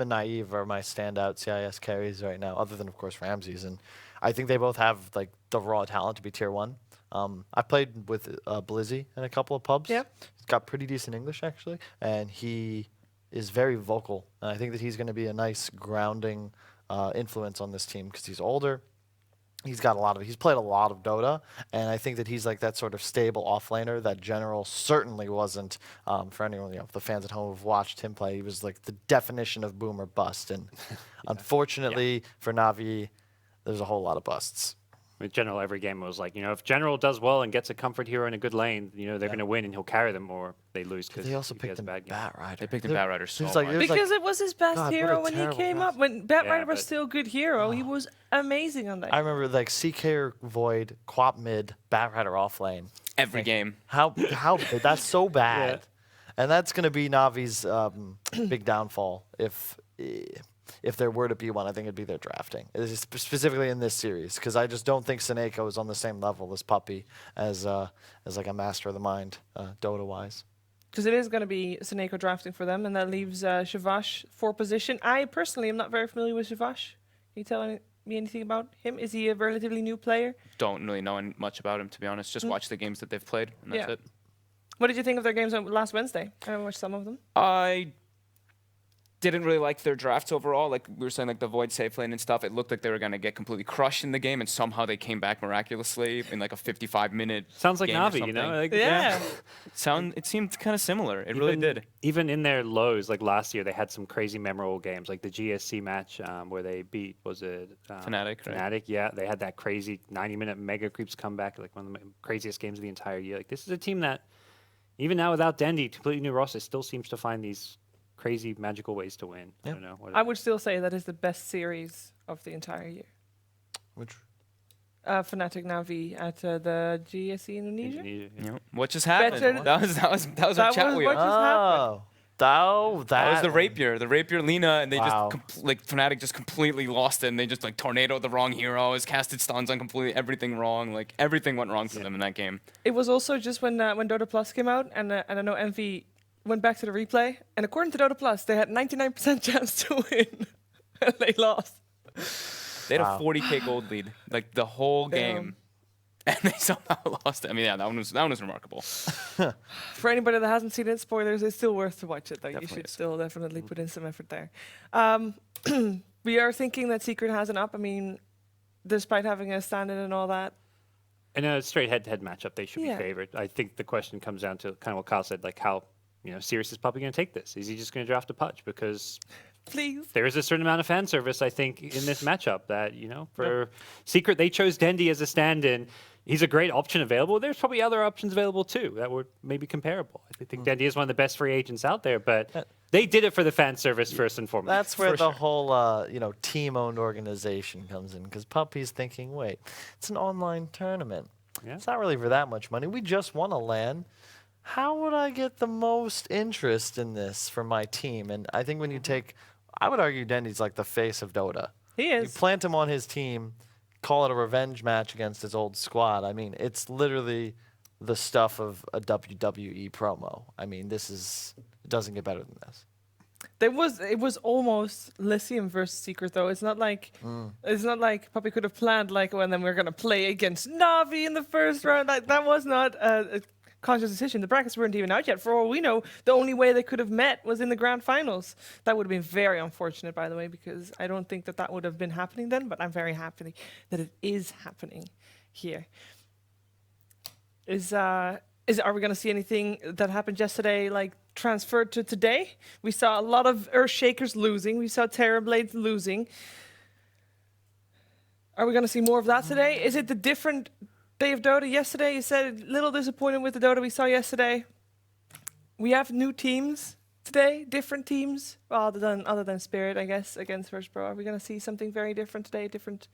and Naive are my standout CIS carries right now, other than of course Ramses, and I think they both have like the raw talent to be tier one. I played with Blizzy in a couple of pubs. Yeah. He's got pretty decent English actually, and he is very vocal. And I think that he's going to be a nice grounding influence on this team because he's older. He's played a lot of Dota, and I think that he's like that sort of stable offlaner that General certainly wasn't. For anyone, the fans at home who've watched him play, he was like the definition of boom or bust. And unfortunately for Navi, there's a whole lot of busts. With General, every game was like, if General does well and gets a comfort hero in a good lane, they're going to win and he'll carry them, or they lose because They also he picked has a him bad game. Batrider. They picked him Batrider so It's like- much. it was Because it was his best God, what a hero when he terrible came class. up. When Batrider Yeah, was but- still a good hero, he was amazing on that. I remember like CK Void, Quap mid, Batrider off lane. Every game. How that's so bad, and that's gonna be Navi's big downfall if there were to be one. I think it'd be their drafting, specifically in this series, because I just don't think Seneko is on the same level as Puppy as like a master of the mind, Dota wise. Because it is going to be Seneko drafting for them, and that leaves Shavash for position. I personally am not very familiar with Shavash. Can you tell me anything about him? Is he a relatively new player? Don't really know much about him, to be honest. Just watch the games that they've played, and that's Yeah. it. What did you think of their games on last Wednesday? I watched some of them. I didn't really like their drafts overall. Like we were saying, like the Void safe lane and stuff, it looked like they were going to get completely crushed in the game, and somehow they came back miraculously in like a 55-minute Sounds like game or Navi, something. Like, Yeah. It seemed kind of similar. It really did. Even in their lows, like last year, they had some crazy memorable games, like the GSC match where they beat, was it? Fnatic, right? Fnatic, yeah. They had that crazy 90-minute Mega Creeps comeback, like one of the craziest games of the entire year. Like, this is a team that, even now without Dendi, completely new roster, still seems to find these crazy magical ways to win. I Yep. don't know. I would still say that is the best series of the entire year. Which Fnatic Navi at the GSC Indonesia. Indonesia, yeah. You know, what just happened? Better- That was That our chat was wheel. what just happened. That was the one. rapier, Lina, and they Wow. just like Fnatic just completely lost it. And they just like tornadoed the wrong heroes, casted stuns on completely everything wrong. Like everything went wrong for them in that game. It was also just when Dota Plus came out, and I know Envy went back to the replay, and according to Dota Plus, they had 99% chance to win, and they lost. They had Wow. a 40k gold lead like the whole Damn. game, and they somehow lost it. I mean, yeah, that one was remarkable. For anybody that hasn't seen it, spoilers, it's still worth to watch it. Though you Definitely should is. still definitely put in some effort there. We are thinking that Secret has an up. I mean, despite having a stand-in and all that. In a straight head-to-head matchup, they should Yeah. be favored. I think the question comes down to kind of what Kyle said, like how serious is Puppy going to take this? Is he just going to draft a Pudge? Because Please. there is a certain amount of fan service, I think, in this matchup that, for Secret, they chose Dendi as a stand-in. He's a great option available. There's probably other options available too that were maybe comparable. I think Dendi is one of the best free agents out there, but they did it for the fan service first and foremost. That's where For the sure. whole team-owned organization comes in, because Puppy's thinking, wait, it's an online tournament. Yeah. It's not really for that much money. We just won a LAN. How would I get the most interest in this for my team? And I think when you take, I would argue Dendi's like the face of Dota. He You is. plant him on his team, call it a revenge match against his old squad. I mean, it's literally the stuff of a WWE promo. I mean, it doesn't get better than this. It was almost Lycium versus Secret though. It's not like Puppy could have planned like, and then we're gonna play against Navi in the first round. That was not a conscious decision. The brackets weren't even out yet. For all we know, the only way they could have met was in the grand finals. That would have been very unfortunate, by the way, because I don't think that would have been happening then. But I'm very happy that it is happening here. Are we going to see anything that happened yesterday like transferred to today? We saw a lot of Earthshakers losing. We saw Terrorblades losing. Are we going to see more of that today? Is it the different day of Dota yesterday? You said a little disappointed with the Dota we saw yesterday. We have new teams today, different teams. Well, other than Spirit, I guess, against First Pro. Are we going to see something very different today, different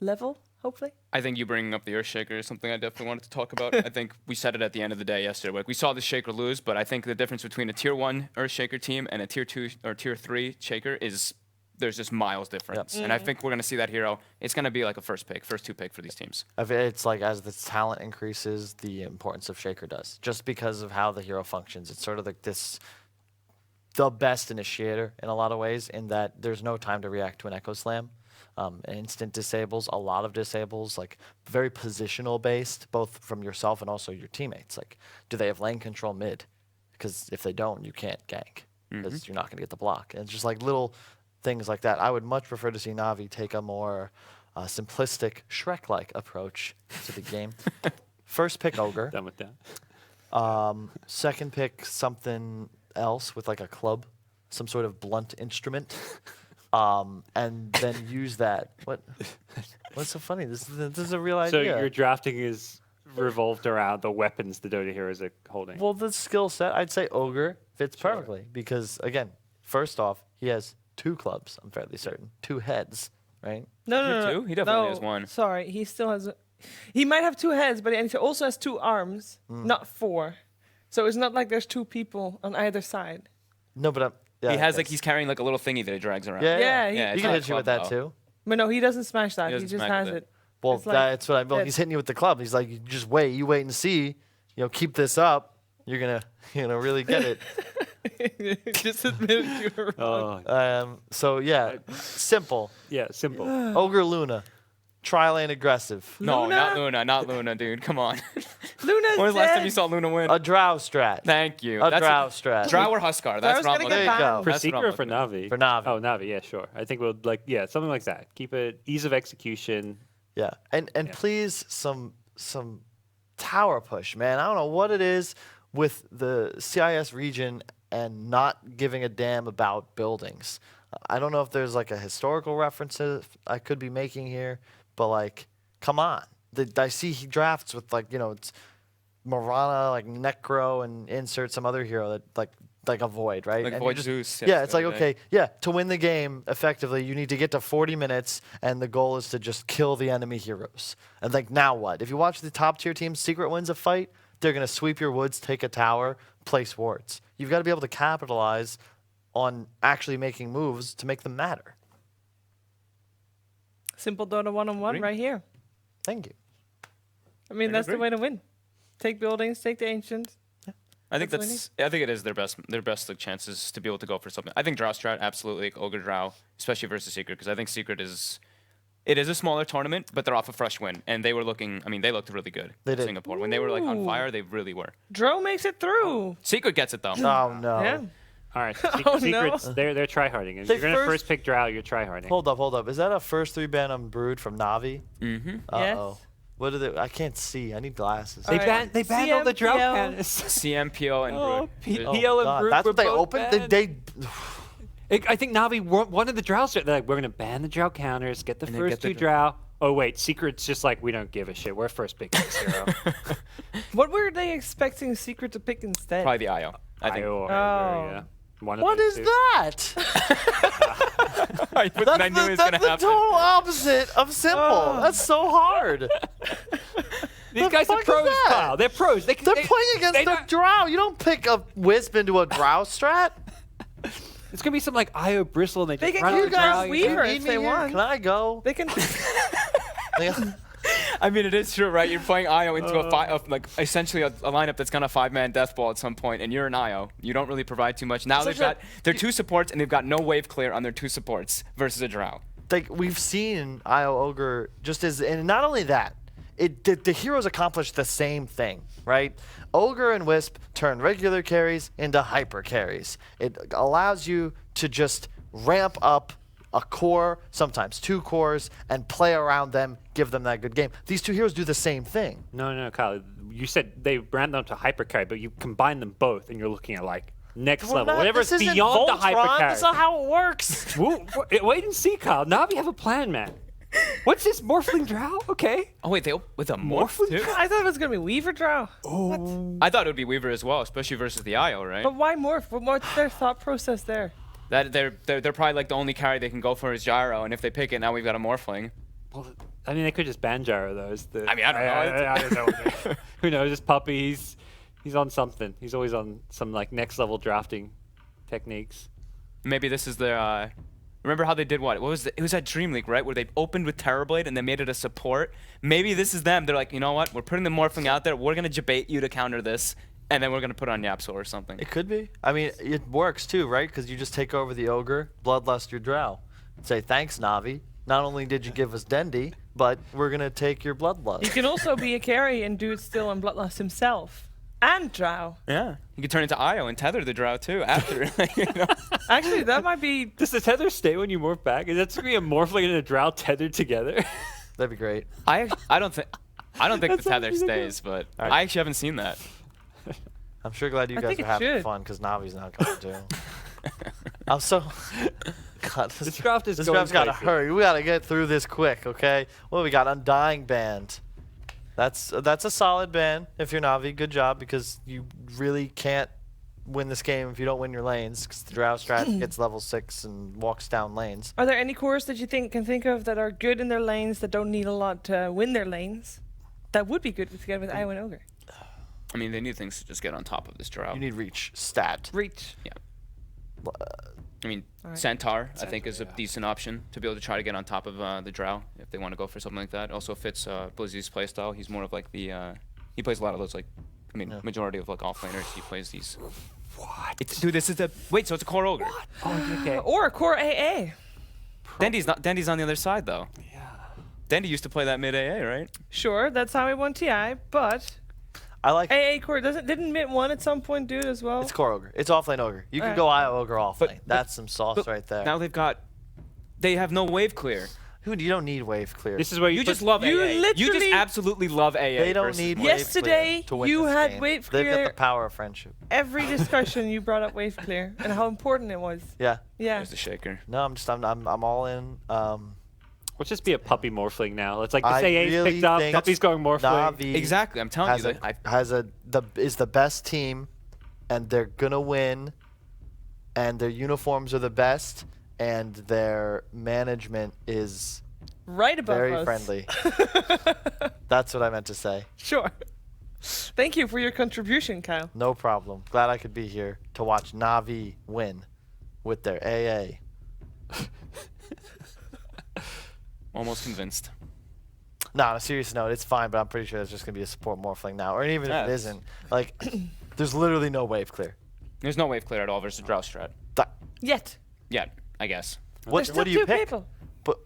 level, hopefully? I think you bringing up the Earthshaker is something I definitely wanted to talk about. I think we said it at the end of the day yesterday. Like we saw the Shaker lose, but I think the difference between a tier 1 Earthshaker team and a tier 2 or tier 3 Shaker is there's just miles difference. And I think we're going to see that hero. It's going to be like a first 2 pick for these teams. It's like as the talent increases, the importance of Shaker does. Just because of how the hero functions. It's sort of like this the best initiator in a lot of ways in that there's no time to react to an Echo Slam. Instant disables, a lot of disables, like very positional based, both from yourself and also your teammates. Like, do they have lane control mid? Because if they don't, you can't gank because you're not going to get the block. And it's just like little things like that. I would much prefer to see Navi take a more simplistic Shrek-like approach to the game. First pick Ogre. Done with that. Second pick something else with like a club, some sort of blunt instrument. And then use that. What's so funny? This is a real So idea. your drafting is revolved around the weapons the Dota heroes are holding. Well, the skill set, I'd say Ogre fits perfectly because, again, first off, he has 2 clubs, I'm fairly certain. 2 heads, right? No, Tier no, no. two? He definitely no, has one. Sorry, he still has. He might have 2 heads, but he also has 2 arms, not 4. So it's not like there's 2 people on either side. No, but yeah, he has like yes. he's carrying like a little thingy that he drags around. Yeah, Yeah, yeah. he- Yeah, He it's can not hit you with club, that though. too. But no, he doesn't smash that. He, doesn't just smack has with it. Well, It's like that's what I mean. that- He's hitting you with the club. He's like, you just wait, you wait and see. You know, keep this up. You're gonna, really get it. Just admitted you were wrong. So yeah, simple. Yeah, simple. Ogre Luna, tri lane aggressive. No, not Luna? Not Luna, dude. Come on. Luna's When was the last time dead. you saw Luna win? A Drow strat. Thank you. A Drow strat. Drow or Huskar. That's Drow's what I'm gonna looking get There at. you banned. go. For That's what Seeker I'm or for looking Navi? For Navi. Oh, Navi, yeah, sure. I think we'll something like that. Keep it ease of execution. Yeah, and Yeah. please some tower push, man. I don't know what it is with the CIS region and not giving a damn about buildings. I don't know if there's like a historical references I could be making here, but like, come on. I see he drafts with like it's Morana, like Necro, and insert some other hero that like a Void, right? Like And Void you Zeus, Yeah, yes, it's the like other day. okay, yeah, to win the game effectively, you need to get to 40 minutes, and the goal is to just kill the enemy heroes. And like now what? If you watch the top tier teams, Secret wins a fight, they're gonna sweep your woods, take a tower, place wards. You've got to be able to capitalize on actually making moves to make them matter. Simple Dota 1-on-1 Agree. right here. Thank you. I mean, I that's the agree. way to win. Take buildings, take the ancients. I think That's what we I think it is their best like chances to be able to go for something. I think Drow strat absolutely like Ogre Drow, especially versus Secret, because I think Secret is a smaller tournament, but they're off a fresh win, and they were looking. I mean, they looked really good. They in did. Singapore when they were like on Ooh. fire, they really were. Dro makes it through. Secret gets it though. Oh no. Yeah. All right, Oh, no. Secrets, they're tryharding. If They you're gonna first- first pick Drow, you're tryharding. Hold up. Is that a first 3 ban on Brood from Navi? Mm-hmm. Uh-oh. Yes. What are they? I can't see. I need glasses. They Alright. banned all the Drow CMPL. cannons. CMPO and Oh, Brood. P- Oh, PL and God, Brood that's were what they both opened. banned. They I think Navi wanted the Drow strat. They're like, we're gonna ban the Drow counters, get the And then first get the 2 Drow. Oh wait, Secret's just like, we don't give a shit. We're first pick next hero. What were they expecting Secret to pick instead? Probably the IO. I think. IO or Oh. yeah. One of What those is two. that? I That's I knew it was the gonna happen. total opposite of simple. Oh. That's so hard. These The guys are fuck is pros, that? Kyle. They're pros. They're playing against they the don't- Drow. You don't pick a Wisp into a Drow strat. It's gonna be some like IO bristle, and they They just can run you out the guys Drow, you Weaver know? You if need they me here? want. Can I go? They can. I mean, it is true, right? You're playing IO into like essentially a lineup that's gonna 5-man death ball at some point, and you're an IO. You don't really provide too much. Now Such they've a- got their 2 supports, and they've got no wave clear on their 2 supports versus a Drow. Like we've seen IO Ogre just as, and not only that, the heroes accomplish the same thing, right? Ogre and Wisp turn regular carries into hyper carries. It allows you to just ramp up a core, sometimes 2 cores, and play around them, give them that good game. These 2 heroes do the same thing. No, Kyle. You said they ran them to hypercarry, but you combine them both, and you're looking at like next We're level, not- whatever's this isn't beyond the Voltron. hypercarry. That's not how it works. Wait and see, Kyle. Navi have a plan, man. What's this Morphling Drow? Okay. Oh wait, with a morph Morph? too? I thought it was gonna be Weaver Drow. I thought it would be Weaver as well, especially versus the IO, right? But why morph? What's their thought process there? That they're probably like the only carry they can go for is Gyro, and if they pick it, now we've got a Morphling. Well, I mean, they could just ban Gyro though. I mean, I don't know. I don't know. Who knows? This puppy, he's on something. He's always on some like next level drafting techniques. Maybe this is their. Remember how they did what? What was it was at Dream League, right? Where they opened with Terrorblade and they made it a support. Maybe this is them. They're like, you know what? We're putting the Morphling out there. We're gonna debate you to counter this, and then we're gonna put on Yapso or something. It could be. I mean, it works too, right? Because you just take over the ogre, bloodlust your drow. Say thanks, Navi. Not only did you give us Dendi, but we're gonna take your bloodlust. You can also be a carry and do it still on Bloodlust himself. And Drow. Yeah, you could turn into Io and tether the drow too after. You know? Actually, that might be. Does the tether stay when you morph back? Is that going to be a morphling and a drow tethered together? That'd be great. I don't think the That tether sounds ridiculous. stays, but Alright. I actually haven't seen that. I'm sure glad you I guys think are it having should. fun because Navi's not going to. I'm so. God, This draft is this going draft's gotta crazy. hurry. We gotta get through this quick, okay? Well, we got Undying Band. That's a solid ban if you're Navi. Good job, because you really can't win this game if you don't win your lanes, because the Drow strat gets level 6 and walks down lanes. Are there any cores that you can think of that are good in their lanes that don't need a lot to win their lanes? That would be good together with Io and Ogre. I mean, they need things to just get on top of this drow. You need reach stat. Reach. I mean, Alright. Centaur, I think, is a decent option to be able to try to get on top of the drow if they want to go for something like that. Also fits Blizzy's playstyle. He's more of like the he plays a lot of those, like, I mean, Yeah. majority of like offlaners. He plays these. What? Dude, this is the wait. So it's a core ogre. Oh, okay. Or a core AA. Dendy's on the other side though. Yeah. Dendy used to play that mid AA, right? Sure, that's how we won TI, but I like AA core didn't Mint 1 at some point do it as well? it's core ogre. It's offlane ogre. You can Alright. go IO ogre offlane. But- That's some sauce but right there. Now they have no wave clear. Dude, you don't need wave clear. This is where You put- just love You AA. You just literally- absolutely love AA. they don't versus- need wave Yesterday, clear to win you this had game. wave They've got clear. the power of friendship. Every discussion you brought up wave clear and how important it was. Yeah. Yeah. There's the shaker. No, I'm all in. Let's just be a puppy morphling now. It's like this I AA's really picked up, think puppy's going morphling. Navi Exactly. I'm telling has you that. is the best team, and they're gonna win, and their uniforms are the best, and their management is Right above very us. friendly. That's what I meant to say. Sure. Thank you for your contribution, Kyle. No problem. Glad I could be here to watch Navi win with their AA. Almost convinced. No, on a serious note, it's fine, but I'm pretty sure it's just gonna be a support morphling now. Or even if it Yes. isn't, like, there's literally no wave clear. There's no wave clear at all versus Drow strat. That, Yet. Yeah, I guess. what There's what do still you two pick? people. But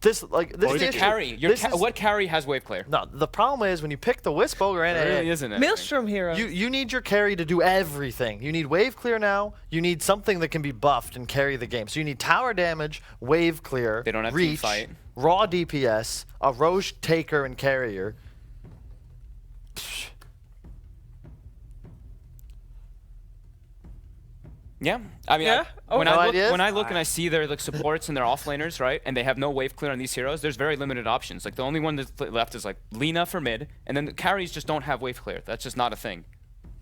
this Or is your the issue. carry. This is- What carry has wave clear? No, the problem is when you pick the Wisp Ogre and There really AA, isn't it? Maelstrom heroes. you need your carry to do everything. You need wave clear now. You need something that can be buffed and carry the game. So you need tower damage, wave clear, They don't have team reach, fight. raw DPS, a Roche taker and carrier. Yeah, I mean, Yeah? Oh, when no I ideas? look, when I look and I see their like supports and their offlaners, right, and they have no wave clear on these heroes, there's very limited options. Like the only one that's left is like Lina for mid, and then the carries just don't have wave clear. That's just not a thing.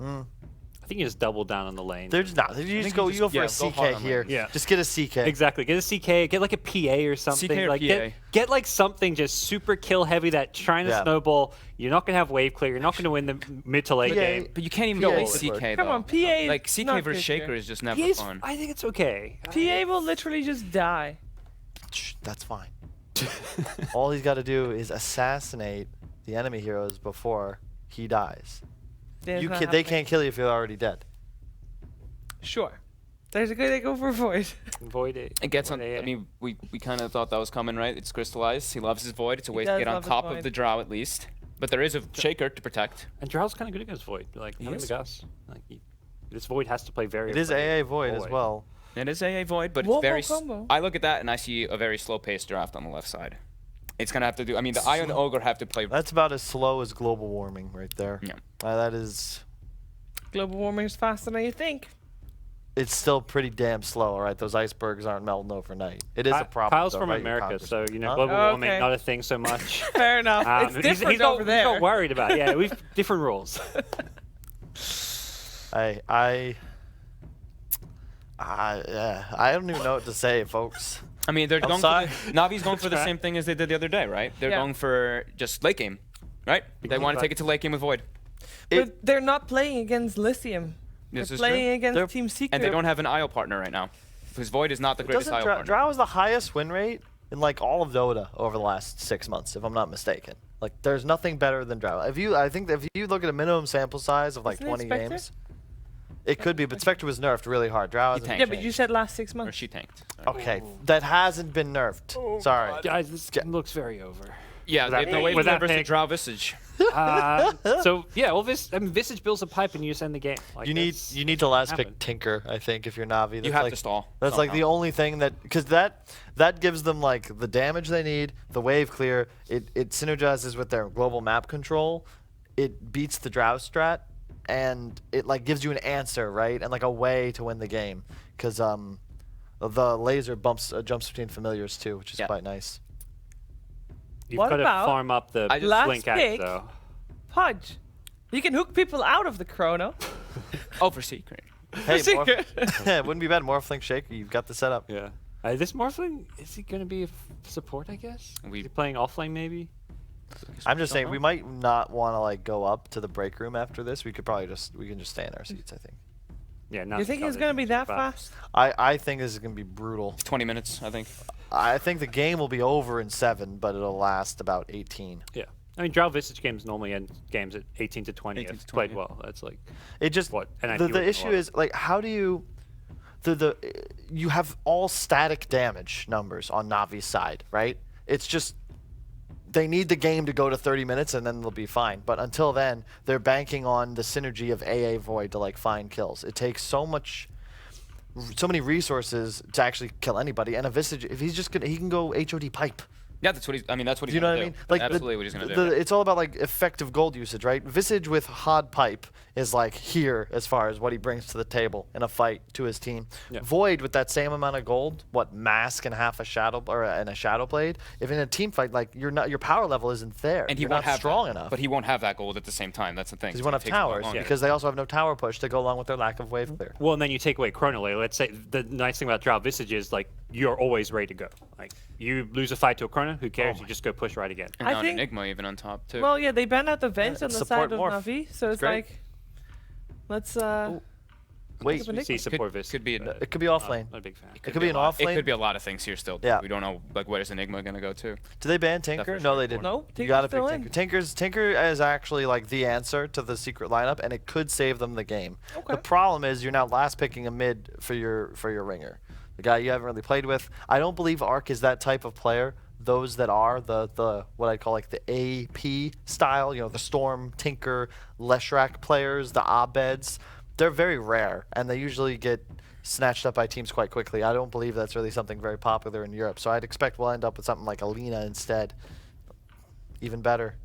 I think you just double down on the lane. They're just not. You just think go. you You go just- for yeah, a go hard CK on here. lane. Yeah. Just get a CK. Exactly. Get a CK, get like a PA or something. CK or like PA. Get like something just super kill heavy that trying to Yeah. snowball. You're not gonna have wave clear. You're not gonna win the mid to late PA game. But you can't even PA play would work. CK Come though. on, PA. Like CK not versus good Shaker here. is just never PA's, fun. I think it's okay. PA will literally just die. Shh, that's fine. All he's got to do is assassinate the enemy heroes before he dies. There's not They happening. can't kill you if you're already dead. Sure. There's a good they go for Void. Void it. It gets Void on. AA. I mean, we kind of thought that was coming, right? It's crystallized. He loves his void. It's a way to does get on love his top void. of the drow at least. But there is a shaker to protect. And Drow's kind of good against Void. Like He having the is. Gus. Like this Void has to play very. It is afraid AA Void as always. well. It is AA void, but Whoa, it's very. whoa, combo. I look at that and I see a very slow-paced draft on the left side. It's gonna have to do. I mean, the Iron Ogre have to play. That's about as slow as global warming right there. Yeah. That is. Global warming is faster than you think. It's still pretty damn slow, all right? Those icebergs aren't melting overnight. It is a problem. Kyle's though, from right? You America, conquer so stuff. you know Huh? global warming Okay. not a thing so much. Fair enough. It's He's- different he's not, over there. He's not worried about it. Yeah, we've different rules. Yeah, I don't even know what to say, folks. I mean, they're I'm going. sorry. For Navi's going for the same thing as they did the other day, right? They're Yeah. going for just late game, right? They want to take it to late game with void. But they're not playing against Lithium. This They're is playing true. against They're- Team Secret. And they don't have an IO partner right now, because void is not the greatest Doesn't IO partner. Drow is the highest win rate in like all of Dota over the last 6 months, if I'm not mistaken. Like, there's nothing better than Drow. I think that if you look at a minimum sample size of like Isn't it 20 Spectre? games, it could be. But Spectre was nerfed really hard. Drow hasn't tanked. Yeah, changed. but you said last 6 Or months. she tanked. Okay, that hasn't been nerfed. Sorry. Guys, this looks very over. Yeah, Without they have no pick- way without versus pick. Drow Visage. So yeah, well, Visage builds a pipe and you just end the game. Like, You that's- need to last pick happen. Tinker, I think, if you're Navi. You That's have like, to stall. That's like the somehow. only thing because that gives them like the damage they need, the wave clear. It synergizes with their global map control. It beats the Drow strat, and it like gives you an answer, right, and like a way to win the game. Because the laser jumps between familiars too, which is Yeah. quite nice. You've What got to about farm up the I just- Last blink axe pick? though. Pudge. You can hook people out of the chrono. Oh, for secret. Hey, Secret. it wouldn't be bad. Morphling Shaker, you've got the setup. Yeah. This Morphling, is he going to be a support, I guess? We- Is he playing offlane maybe? I'm just Don't saying know. we might not want to like go up to the break room after this. We can just stay in our seats. I think. Yeah, You think he's going to be that fast? I think this is gonna be brutal. 20 minutes, I think. I think the game will be over in 7, but it'll last about 18. Yeah. I mean, Drow Visage games normally end games at 18 to 20 18 if to played 20, well. That's like It just What, NIP the would have issue won. is like how do you you have all static damage numbers on Navi's side, right? It's just they need the game to go to 30 minutes and then they'll be fine. But until then, they're banking on the synergy of AA Void to like find kills. It takes so many resources to actually kill anybody. And a Visage, if he's just gonna, he can go HOD pipe. Yeah, that's what he's. I mean, that's what he's Do you know gonna what I do. mean? Like Absolutely, what he's gonna do. It's all about like effective gold usage, right? Visage with Hod Pipe is like here as far as what he brings to the table in a fight to his team. Yeah. Void with that same amount of gold, what mask and half a shadow and a shadow blade. If in a team fight, like your power level isn't there. And he you're won't not have strong that, enough. But he won't have that gold at the same time. That's the thing. because he So won't it have takes a lot towers longer. because they also have no tower push to go along with their lack of wave clear. Well, and then you take away Chrono Layer. Let's say the nice thing about Drow Visage is like you're always ready to go. Like you lose a fight to a Chrono, who cares? You just go push right again. And I now think- Enigma even on top too. Well, yeah, they banned out the vents Yeah, on the support side of morph. Navi, so it's great. like, let's Wait, Enigma. See support could, Visage. could be. but it could be off lane. Not a big fan. It could be an a lot- off It lane. could be a lot of things here still. Yeah. We don't know like where is Enigma gonna go to. Do they ban Tinker? Definitely No, they didn't. No, You Tinker's gotta pick still Tinker. in. Tinker is actually like the answer to the secret lineup, and it could save them the game. Okay. The problem is you're now last picking a mid for your ringer, the guy you haven't really played with. I don't believe Arc is that type of player. Those that are the what I call like the AP style, the Storm, Tinker, Leshrac players, the Abeds, they're very rare, and they usually get snatched up by teams quite quickly. I don't believe that's really something very popular in Europe, so I'd expect we'll end up with something like Alina instead. Even better.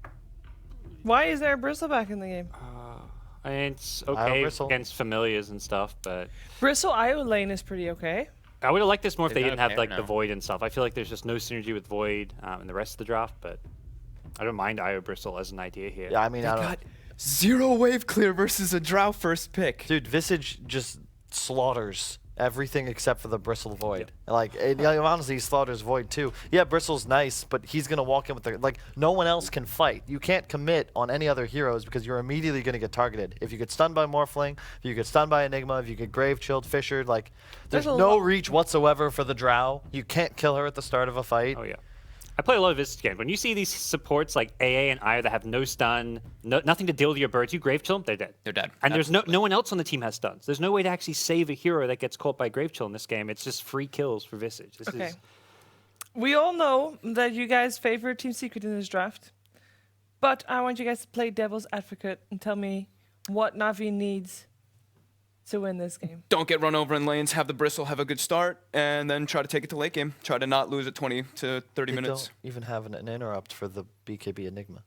why is there a Bristle back in the game? I mean, it's don't okay bristle. against familiars and stuff, but Bristle IO lane is pretty okay. I would have liked this more if They've they got didn't a have pair like the now. Void and stuff. I feel like there's just no synergy with Void in the rest of the draft, but I don't mind Io Bristle as an idea here. Yeah, I mean, I don't. zero wave clear versus a Drow first pick. Dude, Visage just slaughters everything except for the Bristle Void. Like, honestly, he slaughters Void too. Yeah, Bristle's nice, but he's gonna walk in with the no one else can fight. You can't commit on any other heroes because you're immediately gonna get targeted. If you get stunned by Morphling, if you get stunned by Enigma, if you get Grave Chilled, Fissured, like, there's There's a no lot- reach whatsoever for the Drow. You can't kill her at the start of a fight. Oh yeah. I play a lot of Visage games. When you see these supports like AA and Io that have no stun, nothing to deal with your birds, you Grave Chill them, they're dead. They're dead. And there's Absolutely. no one else on the team has stuns. There's no way to actually save a hero that gets caught by Grave Chill in this game. It's just free kills for Visage. This Okay. is We all know that you guys favor Team Secret in this draft, but I want you guys to play devil's advocate and tell me what Navi needs to win this game. Don't get run over in lanes. Have the Bristle have a good start, and then try to take it to late game. Try to not lose at 20 to 30 They minutes. don't even have an interrupt for the BKB Enigma.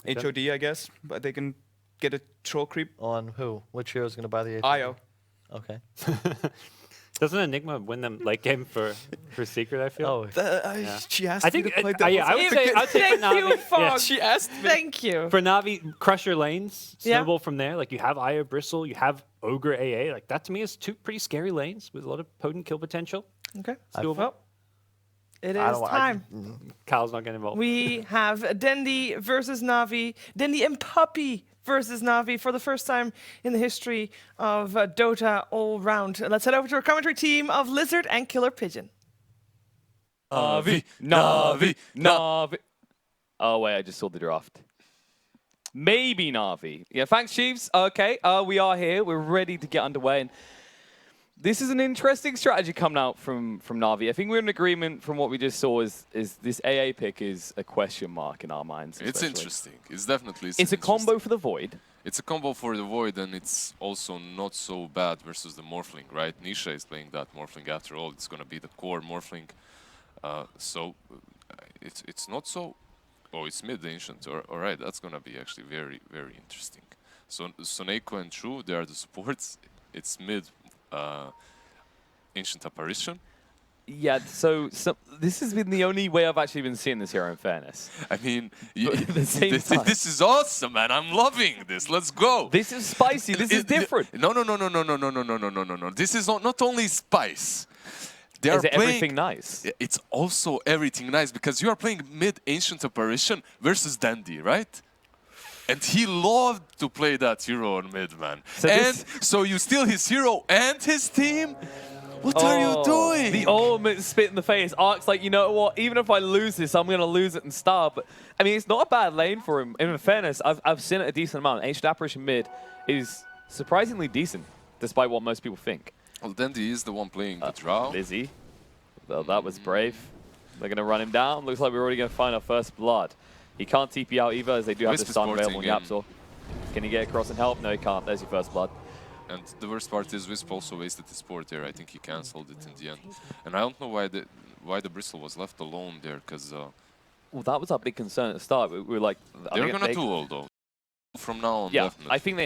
HOD, I guess, but they can get a troll creep. On who? Which hero's gonna buy the HOD? Io. Okay. doesn't Enigma win them late game for Secret, I feel? Oh, She asked I think me to play yeah, I would say I'd take Thank you, Navi. Fog. She asked me. Thank you. For Navi, crush your lanes, Yeah. snowball from there. Like you have Io Bristle, you have Ogre AA. Like that to me is two pretty scary lanes with a lot of potent kill potential. Okay. It's doable. Well, it I is don't. time. Kyle's not getting involved. We have Dendi versus Navi. Dendi and Puppy versus Navi for the first time in the history of Dota all round. Let's head over to our commentary team of Lizard and Killer Pigeon. Navi, Navi, Navi. Oh wait, I just saw the draft. Maybe Navi. Yeah, thanks, Chiefs. Okay, we are here. We're ready to get underway. And this is an interesting strategy coming out from Navi. I think we're in agreement from what we just saw is this AA pick is a question mark in our minds. It's especially. interesting. It's definitely It's a combo for the Void. It's a combo for the Void, and it's also not so bad versus the Morphling, right? Nisha is playing that Morphling after all. It's going to be the core Morphling. So it's not so... Oh, it's mid Ancient. All right, that's going to be actually very, very interesting. So Soneko and True, they are the supports. It's mid Ancient Apparition. Yeah, so this has been the only way I've actually been seeing this hero, in fairness. I mean, But at the same time, this is awesome, man. I'm loving this. Let's go. this is spicy. This is different. No. This is not only spice. They Is are it playing, everything nice? It's also everything nice because you are playing mid Ancient Apparition versus Dandy, right? And he loved to play that hero on mid, man. So and so you steal his hero and his team? What are you doing? The ultimate spit in the face. Ark's like, you know what? Even if I lose this, I'm going to lose it and start. But I mean, it's not a bad lane for him. In fairness, I've seen it a decent amount. Ancient Apparition mid is surprisingly decent, despite what most people think. Well, Dandy is the one playing the draw. Lizzie. Well, that was brave. They're going to run him down. Looks like we're already going to find our first blood. He can't TP out either, as they do have Wisp the is stun available in porting in. Yapzor. Can he get across and help? No, he can't. There's your first blood. And the worst part is Wisp also wasted his port there. I think he cancelled it in the end. And I don't know why the Bristle was left alone there, because Well, that was our big concern at the start. We were like... they're going to duel, though. From now on, Yeah, definitely. I think they